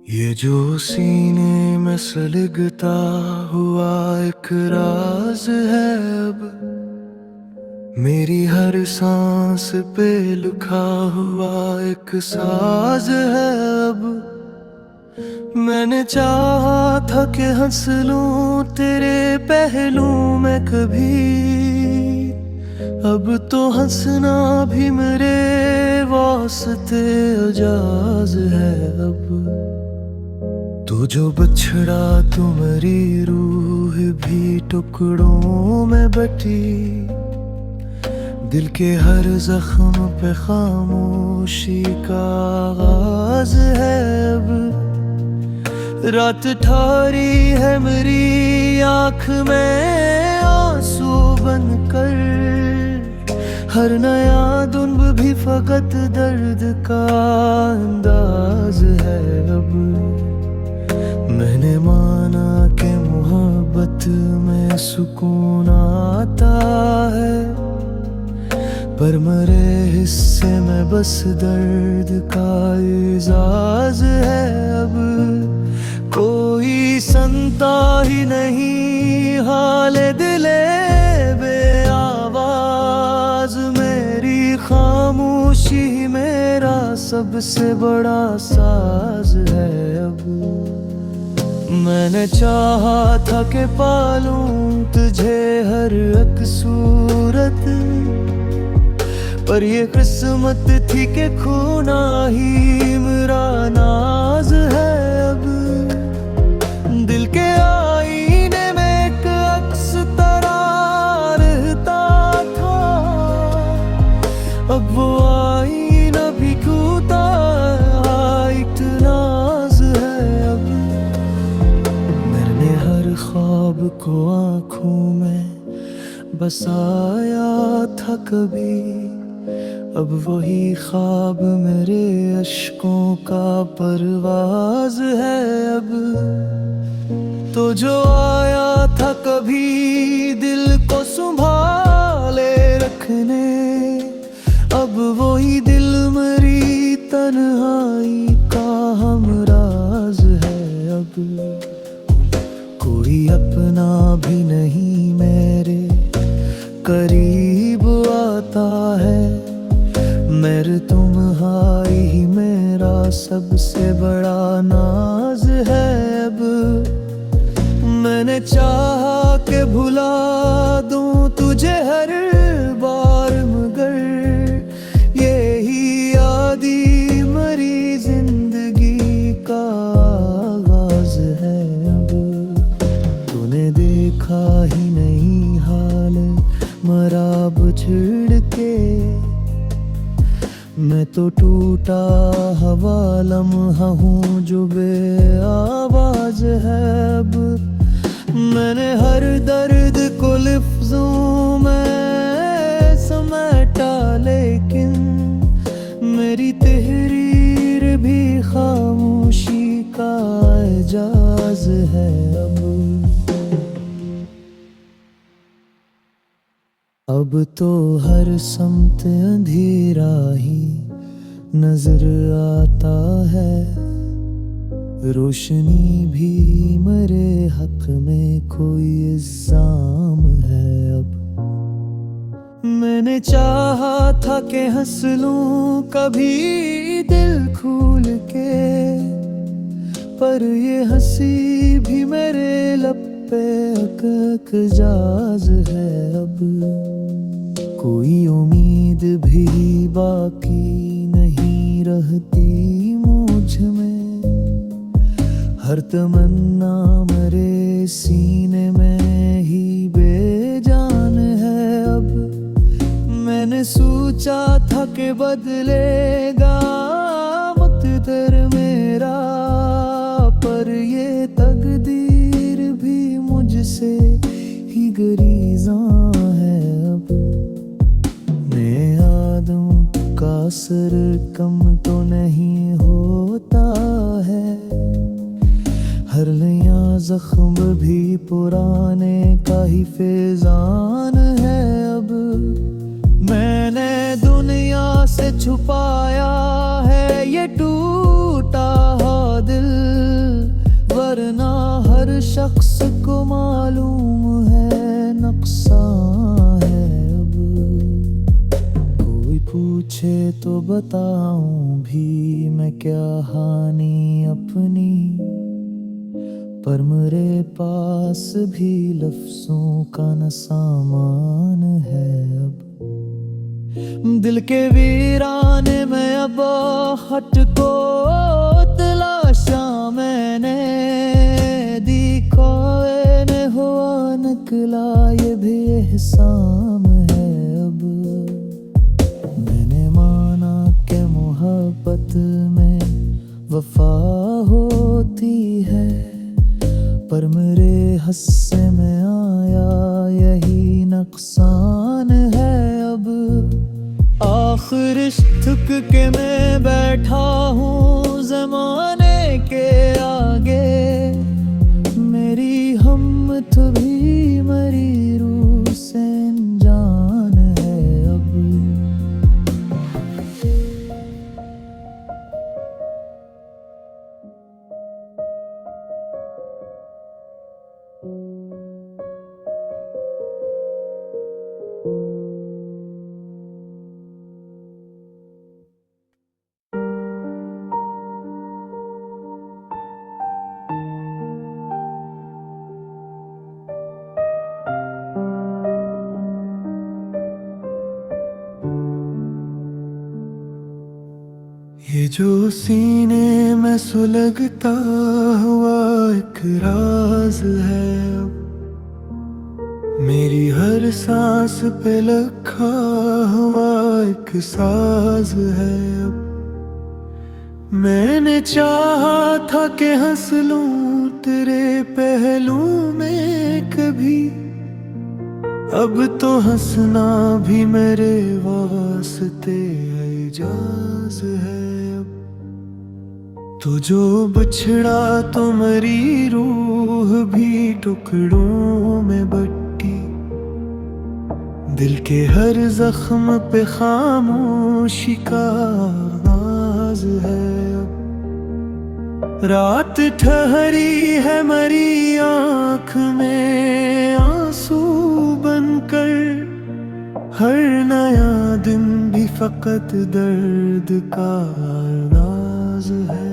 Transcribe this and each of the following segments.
ये जो सीने में सुलगता हुआ एक राज है अब, मेरी हर सांस पे लिखा हुआ एक साज है अब। मैंने चाहा था कि हंस लूं तेरे पहलू में कभी, अब तो हंसना भी मेरे वास्ते अजाज है अब। तू जो बछड़ा तू मेरी रूह भी टुकड़ों में बटी, दिल के हर जख्म पे खामोशी का आगाज है अब। रात ठारी है मेरी आँख में आंसू बनकर, हर नया दुन्ब भी फकत दर्द का अंदाज है अब। मैंने माना कि मोहब्बत में सुकून आता है, पर मेरे हिस्से में बस दर्द का एजाज है अब। कोई सुनता ही नहीं हाल दिले बे आवाज, मेरी खामोशी मेरा सबसे बड़ा साज है अब। मैंने चाहा था कि पालूं तुझे हर एक सूरत, पर ये किस्मत थी कि खोना ही मेरा नाज है अब। दिल के आईने में एक अक्स तरह रहता था, अब वो आईना भी टूटा एक नाज है अब। मैंने हर ख्वाब को आँखों में बसाया था कभी, अब वही ख्वाब मेरे अश्कों का परवाज है अब। तो जो आया था कभी दिल को संभाले रखने, अब वही दिल मेरी तन्हाई का हमराज है अब। कोई अपना भी नहीं मेरे करीब आता है, मेरे तुम्हारी ही मेरा सबसे बड़ा नाज है अब। मैंने चाहा कि भुला दूं तुझे हर बार, मगर यही आदि मरी जिंदगी का आगाज है अब। तूने देखा ही नहीं हाल मरा बिछड़ के, मैं तो टूटा हवा लम्हा हूँ जो बे आवाज है अब। मैंने हर दर्द को लफ्जों में समेटा, लेकिन मेरी तहरीर भी खामोशी का एजाज है अब तो हर समत अंधेरा ही नजर आता है, रोशनी भी मेरे हक में कोई इल्जाम है अब। मैंने चाहा था कि हंस लूं कभी दिल खोल के, पर ये हंसी भी मेरे लब पे अक जाज है अब। कोई उम्मीद भी बाकी नहीं रहती मुझ में, हर तमन्ना मेरे सीने में ही बेजान है अब। मैंने सोचा था कि बदलेगा मुक़द्दर मेरा, पर ये तकदीर भी मुझसे ही गरेज़ा है अब। मैं यादों का असर कम तो नहीं होता है, हर नया जख्म भी पुराने का ही फैजान है अब। मैंने दुनिया से छुपाया है ये टूटा दिल, बताऊं भी मैं क्या हानि अपनी, पर मेरे पास भी लफ्जों का न सामान है अब। दिल के वीराने में अब हट को तलाशा मैंने, दिखाए ने हुआ निकला ये भी एहसान है अब। मैंने माना कि मोहब्बत में वफा होती है, पर मेरे हिस्से में आया यही नुकसान है अब। आखिर थक के मैं बैठा हूँ ज़माने के आगे, मेरी हिम्मत भी मरी रूह से अनजान है अब। ये जो सीने में सुलगता हुआ एक राज है अब, मेरी हर सांस पे लखा हुआ एक साज है अब। मैंने चाहा था कि हंस लूं तेरे पहलू में कभी, अब तो हंसना भी मेरे वास्ते एजाज है अब। तो जो बिछड़ा तो मेरी रूह भी टुकड़ों में बटी, दिल के हर जख्म पे खामोशी का आवाज है अब। रात ठहरी है मेरी आँख में आंसू बनकर, हर नया दिन भी फकत दर्द का आगाज है।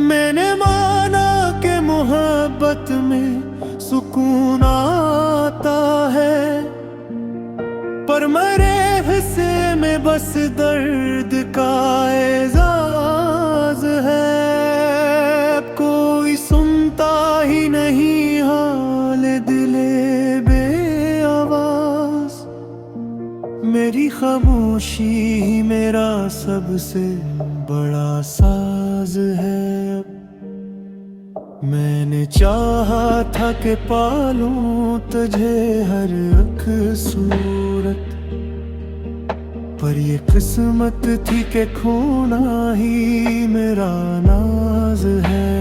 मैंने माना कि मोहब्बत में सुकून आता है, पर मेरे हिस्से में बस दर्द का एजाज है। कोई सुनता ही नहीं हाल दिले बे आवाज, मेरी खामोशी ही मेरा सबसे बड़ा साज है। मैंने चाहा था कि पालूं तुझे हर एक सूरत, पर ये किस्मत थी कि खोना ही मेरा नाज है।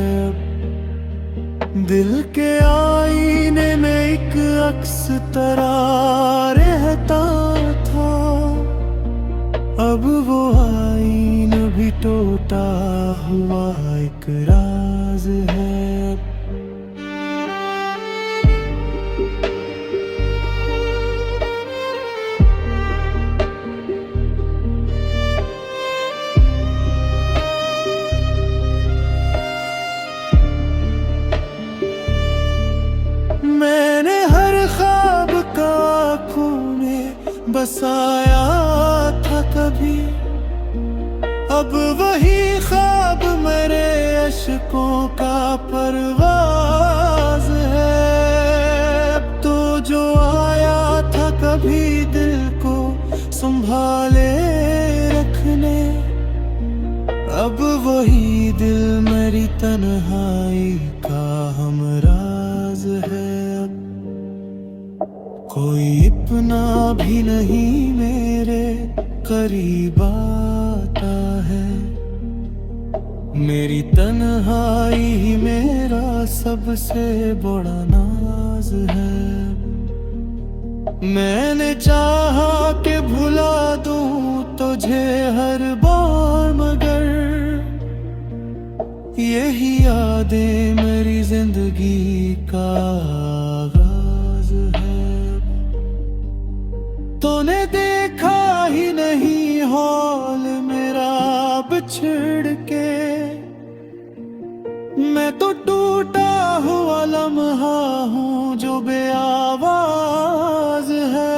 दिल के आईने में एक अक्स तरह रहता था, अब वो आईन भी टूटा हुआ एक राज है। मैंने हर ख्वाब का आँखों में बसाया था कभी, अब वही ख्वाब मेरे अश्कों का परवाज है। अब तो जो आया था कभी दिल को संभाले रखने, अब वही दिल मेरी तन्हाई का हमराज है। कोई अपना भी नहीं मेरे करीब आता है, मेरी तन्हाई ही मेरा सबसे बड़ा नाज है। मैंने चाहा कि भुला दूं तुझे हर बार, मगर यही यादें मेरी जिंदगी का आगाज है। तूने देखा ही नहीं हाल मेरा बिछड़ के, मैं तो टूटा हुआ लम्हा हूँ जो बेआवाज है।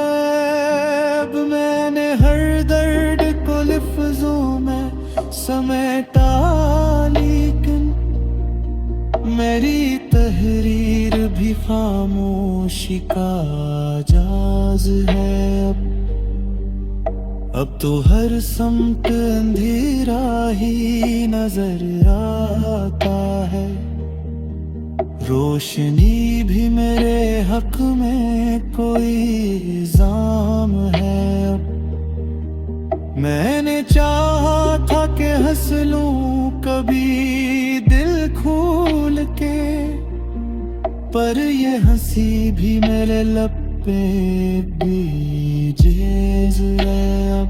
अब मैंने हर दर्द को लफ्जों में समेटा, लेकिन मेरी तहरीर भी खामोशी का जाज है। अब तो हर समत अंधेरा ही नजर आता है, रोशनी भी मेरे हक में कोई इल्जाम है। अब मैंने चाहा था कि हंस लूं कभी दिल खोल के, पर ये हंसी भी मेरे लब पे बेजेज है। अब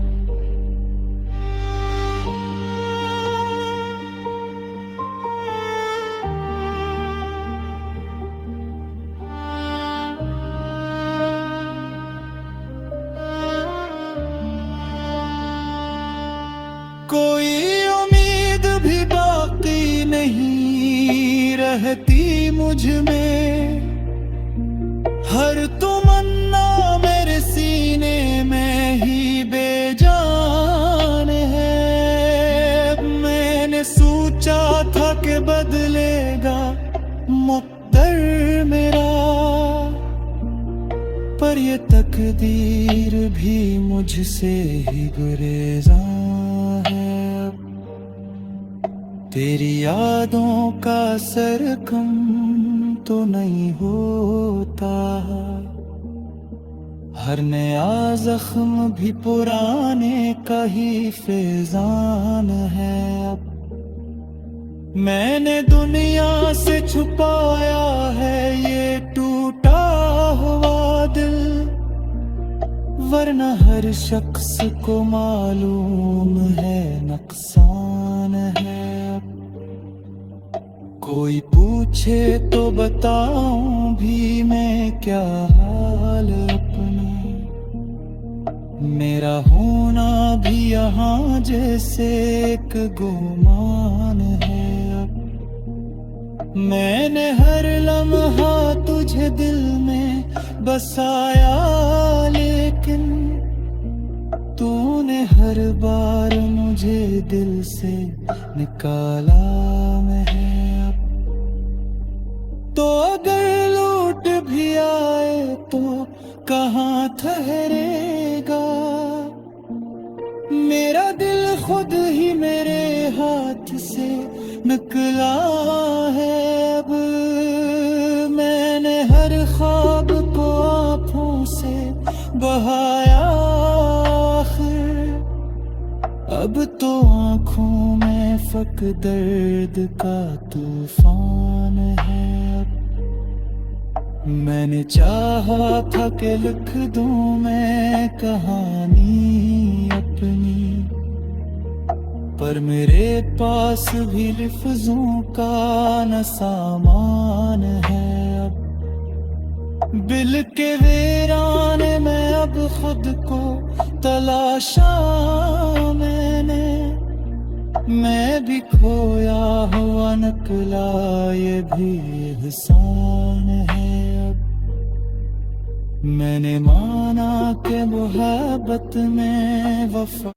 कोई उम्मीद भी बाकी नहीं रहती मुझ में, हर तमन्ना मेरे सीने में ही बेजान है। मैंने सोचा था कि बदलेगा मुक़द्दर मेरा, पर ये तकदीर भी मुझसे ही गुरेज़ां है। तेरी यादों का असर कम तो नहीं होता, हर नया जख्म भी पुराने का ही फैजान है। अब मैंने दुनिया से छुपाया है ये टूटा हुआ दिल, वरना हर शख्स को मालूम है नुकसान है। कोई पूछे तो बताऊं भी मैं क्या हाल अपना, मेरा होना भी यहाँ जैसे एक गुमान है। अब मैंने हर लम्हा तुझे दिल में बसाया, लेकिन तूने हर बार मुझे दिल से निकाला है। तो अगर लौट भी आए तो कहाँ ठहरेगा, मेरा दिल खुद ही मेरे हाथ से निकला है। अब मैंने हर ख्वाब को आँखों से बहाया, अब तो आँखों में फक दर्द का तूफान है। मैंने चाहा था कि लिख दूं मैं कहानी अपनी, पर मेरे पास भी लफ्जों का न सामान है। अब बिल के वीराने में अब खुद को तलाशा मैंने, मैं भी खोया हुआ निकला ये भी एहसान है। अब मैंने माना कि मोहब्बत में वफा,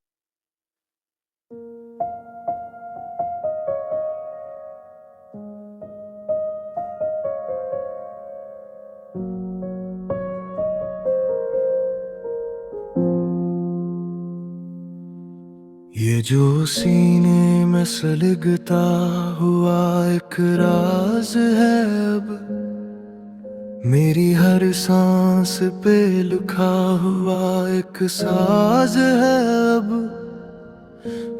ये जो सीने में सुलगता हुआ एक राज है। अब मेरी हर सांस पे लिखा हुआ एक साज है। अब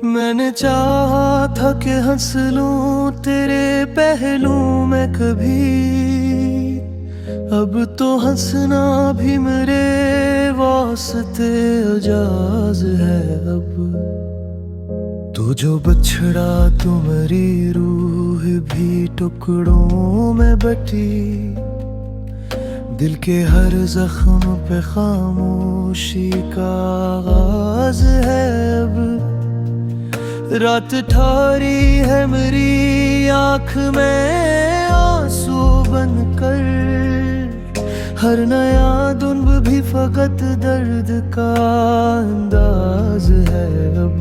मैंने चाहा था कि हंस लूं तेरे पहलू में कभी, अब तो हंसना भी मेरे वास्ते एजाज है। अब तू जो बछड़ा तू मेरी रूह भी टुकड़ों में बटी, दिल के हर जख्म पे खामोशी का आगाज है। अब रात ठारी है मेरी आँख में आंसू बनकर, हर नया दुन्ब भी फकत दर्द का अंदाज है। अब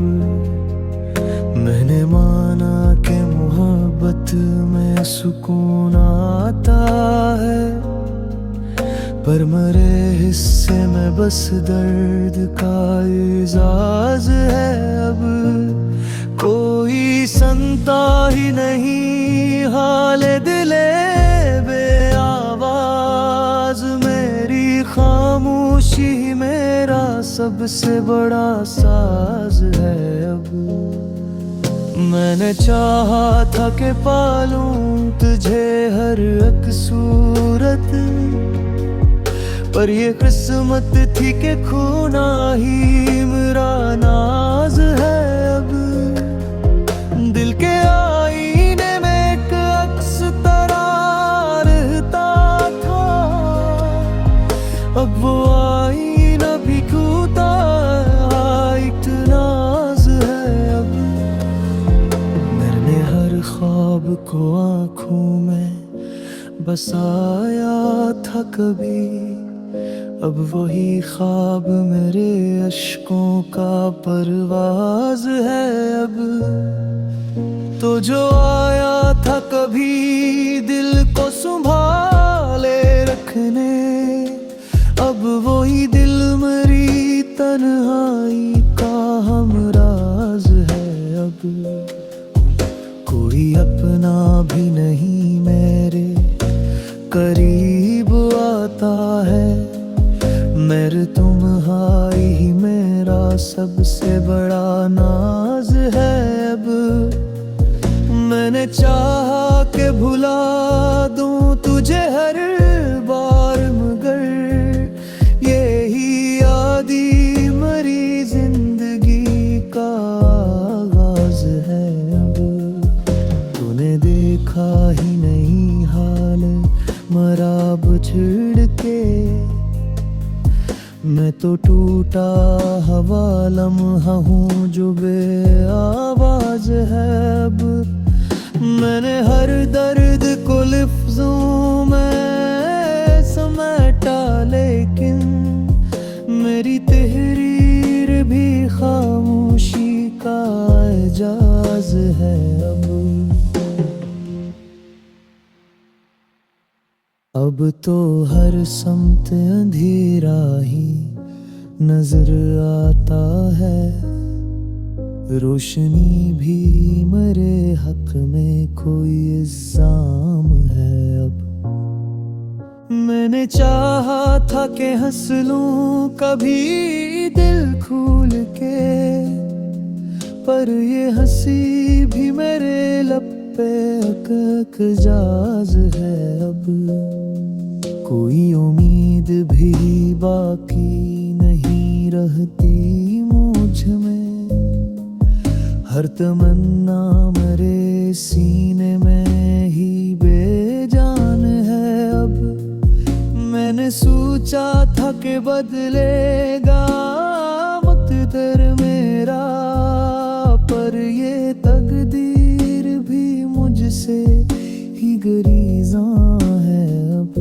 मैंने माना कि मोहब्बत में सुकून आता है, पर मेरे हिस्से में बस दर्द का एजाज है। अब कोई सुनता ही नहीं हाल दिले बे आवाज, मेरी खामोशी मेरा सबसे बड़ा साज है। अब मैंने चाहा था कि पालूं तुझे हर एक सूरत, पर ये किस्मत थी कि खूना ही मेरा नाज है। अब दिल के आईने में एक अक्स तरह रहता था, अब वो आईना भी टूटा एक नाज है। अब मैंने हर ख्वाब को आँखों में बसाया था कभी, अब वही ख्वाब मेरे अश्कों का परवाज है। अब तो जो आया था कभी दिल को संभाले रखने, अब वही दिल मेरी तन्हाई का हमराज है। अब कोई अपना भी नहीं मेरे करीब आता है, मेरे तुम्हारी ही मेरा सबसे बड़ा नाज है। अब मैंने चाहा कि भुला दूं तुझे हर बार, मगर यही आदि मरी जिंदगी का आगाज है। अब तूने देखा ही नहीं हाल मरा बिछड़ के, मैं तो टूटा हवा लम्हा हूँ जो बे आवाज है। अब मैंने हर दर्द को लफ्जों में समेटा, लेकिन मेरी तहरीर भी खामोशी का एजाज है। अब तो हर समत अंधेरा ही नजर आता है, रोशनी भी मेरे हक में कोई इल्जाम है। अब मैंने चाहा था कि हंस लूं कभी दिल खोल के, पर ये हंसी भी मेरे लब पे अकक जाज है। अब कोई उम्मीद भी बाकी नहीं रहती मुझ में, हर तमन्ना मेरे सीने में ही बेजान है। अब मैंने सोचा था कि बदलेगा मुक़द्दर मेरा, पर ये तकदीर भी मुझसे ही गरेज़ा है। अब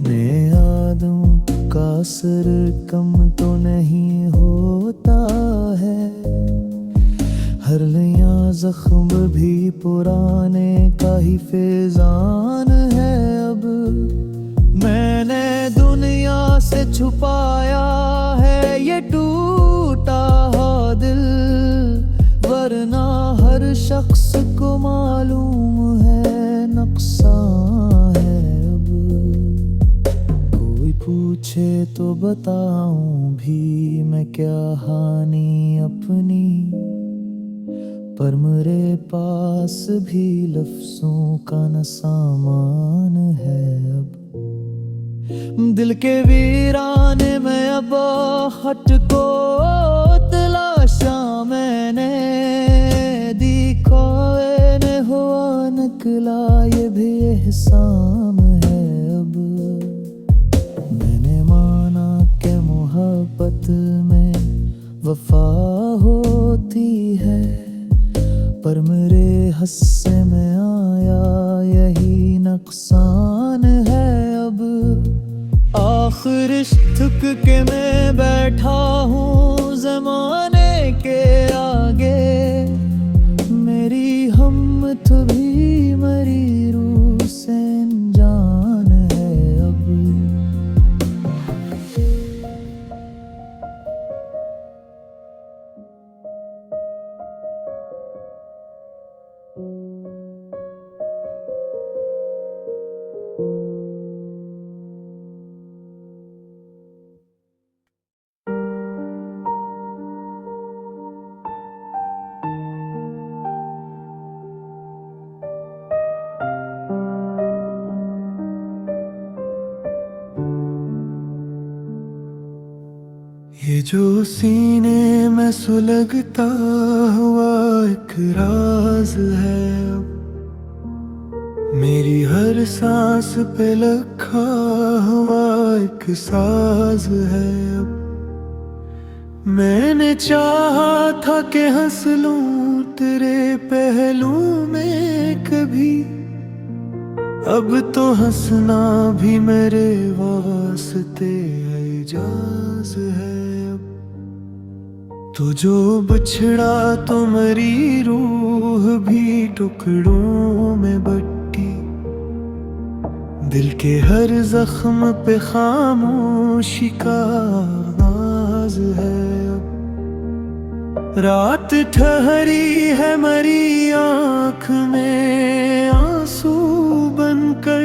मैं यादों का असर कम तो नहीं होता है, हर नया जख्म भी पुराने का ही फैजान है। अब मैंने दुनिया से छुपाया है ये टूटा हुआ दिल, वरना हर शख्स को मालूम है नुकसान है। अब कोई पूछे तो बताऊं भी मैं क्या हानि अपनी, पर मेरे पास भी लफ्जों का न सामान है। अब दिल के वीराने में अब हट को तलाशा मैंने, दिखाए ने हुआ निकला ये भी एहसान है अब। मैंने माना कि मोहब्बत में वफा होती है, पर मेरे हिस्से में आया यही नुकसान है अब। आखिर थक के मैं बैठा हूँ ज़माने के आगे, मेरी हिम्मत भी मरी रूह से अनजान है अब। ये जो सीने में सुलगता हुआ एक राज है अब, मेरी हर सांस पे लखा हुआ एक साज है अब। मैंने चाहा था कि हंस लूं तेरे पहलू में कभी, अब तो हंसना भी मेरे वास्ते एजाज है अब। तो जो बिछड़ा तो मेरी रूह भी टुकड़ों में बटी, दिल के हर जख्म पे खामोशी का आवाज है अब। रात ठहरी है मेरी आँख में आंसू बनकर,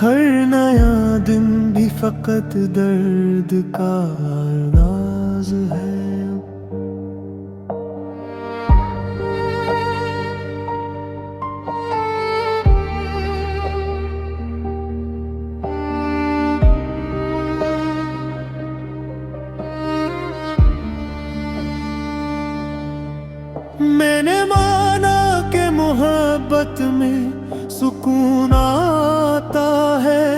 हर नया दिन भी फकत दर्द का आगाज है। मैंने माना कि मोहब्बत में सुकून आता है,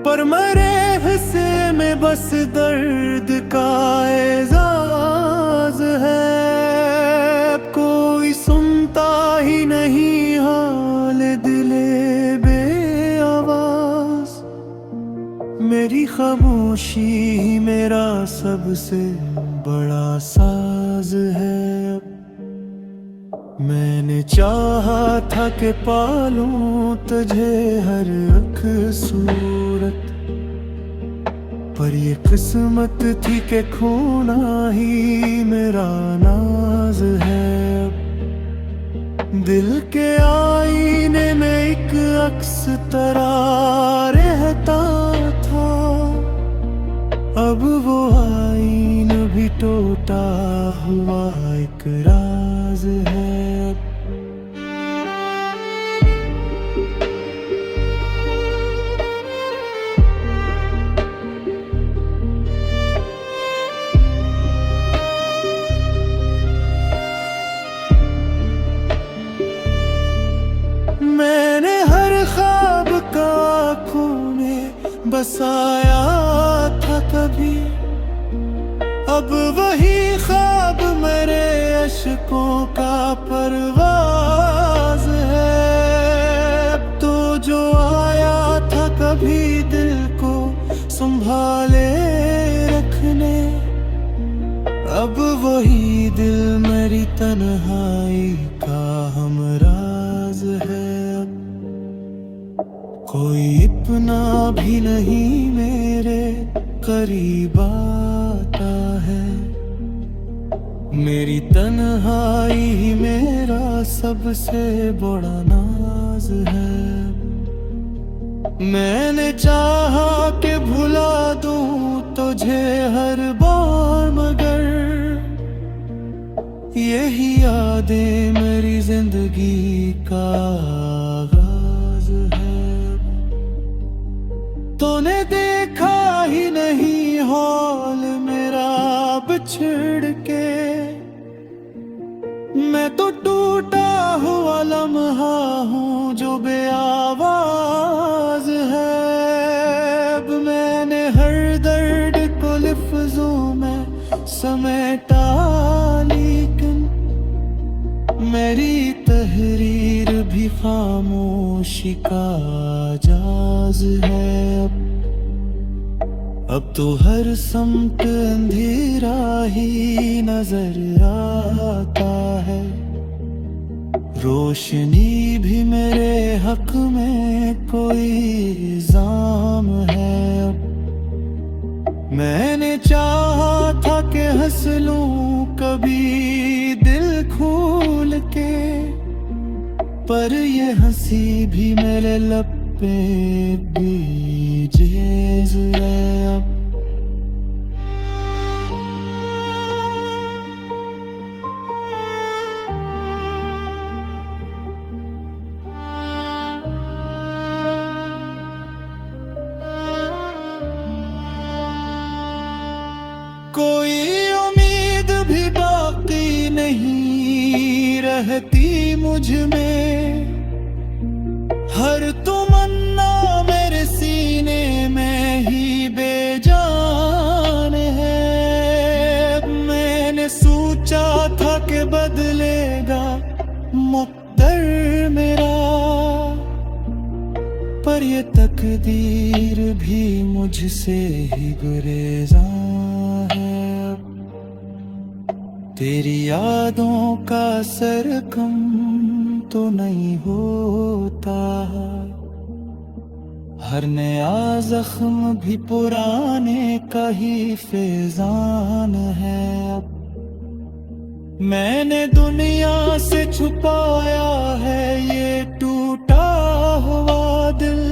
पर मेरे हिस्से में बस दर्द का एजाज है। कोई सुनता ही नहीं हाल दिले बे आवाज, मेरी खामोशी ही मेरा सबसे बड़ा साज है। मैंने चाहा था कि पालूं तुझे हर एक सूरत, पर ये किस्मत थी कि खोना ही मेरा नाज है। दिल के आईने में एक अक्स तरह रहता था, अब वो आईन भी टूटा हुआ एक राज है। मैंने हर ख्वाब का आँखों में बसाया था कभी, अब वही ख्वाब मेरे अश्कों का परवाज है। अब तो जो आया था कभी दिल को संभाले रखने, अब वही दिल मेरी तन्हाई का हमराज है। कोई अपना भी नहीं मेरे करीब आता है, मेरी तन्हाई ही मेरा सबसे बड़ा नाज है। मैंने चाहा कि भुला दूं तुझे हर बार, मगर यही यादें मेरी जिंदगी का आगाज है। माहौल मेरा बिछड़ के, मैं तो टूटा हुआ लम्हा हूँ जो बेआवाज है। अब मैंने हर दर्द को लफ्जों में समेटा, लेकिन मेरी तहरीर भी खामोशी का जाज है। अब तो हर समत अंधेरा ही नजर आता है, रोशनी भी मेरे हक में कोई इल्जाम है। अब मैंने चाहा था कि हंस लूं कभी दिल खोल के, पर ये हंसी भी मेरे लब पे बेजेज है। अब कोई उम्मीद भी बाकी नहीं रहती मुझ में, हर तमन्ना मेरे सीने में ही बेजान है। मैंने सोचा था कि बदलेगा मुक़द्दर मेरा, पर ये तकदीर भी मुझसे ही गुरेज़ां है। तेरी यादों का असर कम तो नहीं होता, हर नया जख्म भी पुराने का ही फैजान है। अब मैंने दुनिया से छुपाया है ये टूटा हुआ दिल,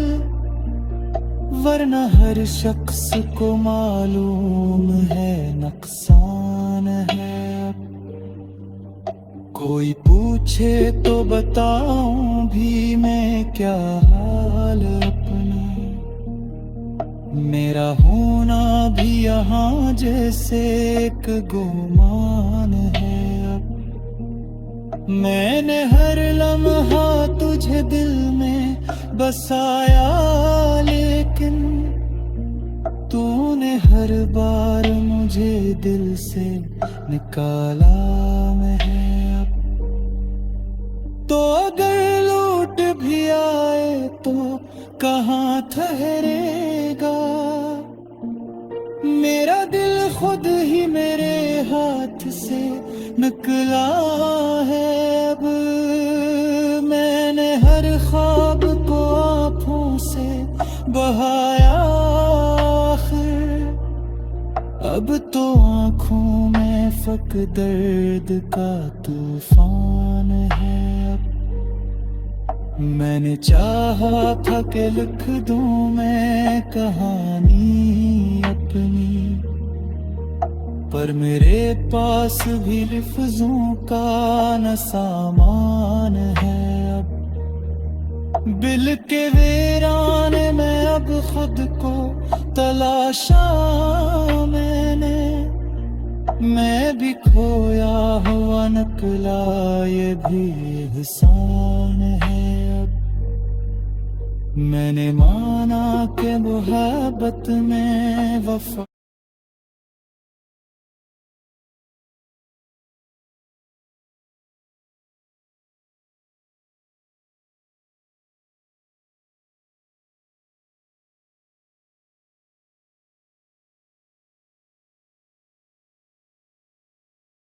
वरना हर शख्स को मालूम है नुकसान है। कोई पूछे तो बताऊं भी मैं क्या हाल अपना, मेरा होना भी यहाँ जैसे एक गुमान है। अब मैंने हर लम्हा तुझे दिल में बसाया, लेकिन तूने हर बार मुझे दिल से निकाला है। तो अगर लौट भी आए तो कहाँ ठहरेगा, मेरा दिल खुद ही मेरे हाथ से निकला है। अब मैंने हर ख्वाब को आँखों से बहाया, अब तो आँखों में फक दर्द का तूफान है। मैंने चाहा था कि लिख दूं मैं कहानी अपनी, पर मेरे पास भी लफ्जों का न सामान है। अब बिल के वीराने में अब खुद को तलाशा मैंने, मैं भी खोया हुआ निकला ये भी एहसान है। अब मैंने माना कि मोहब्बत में वफा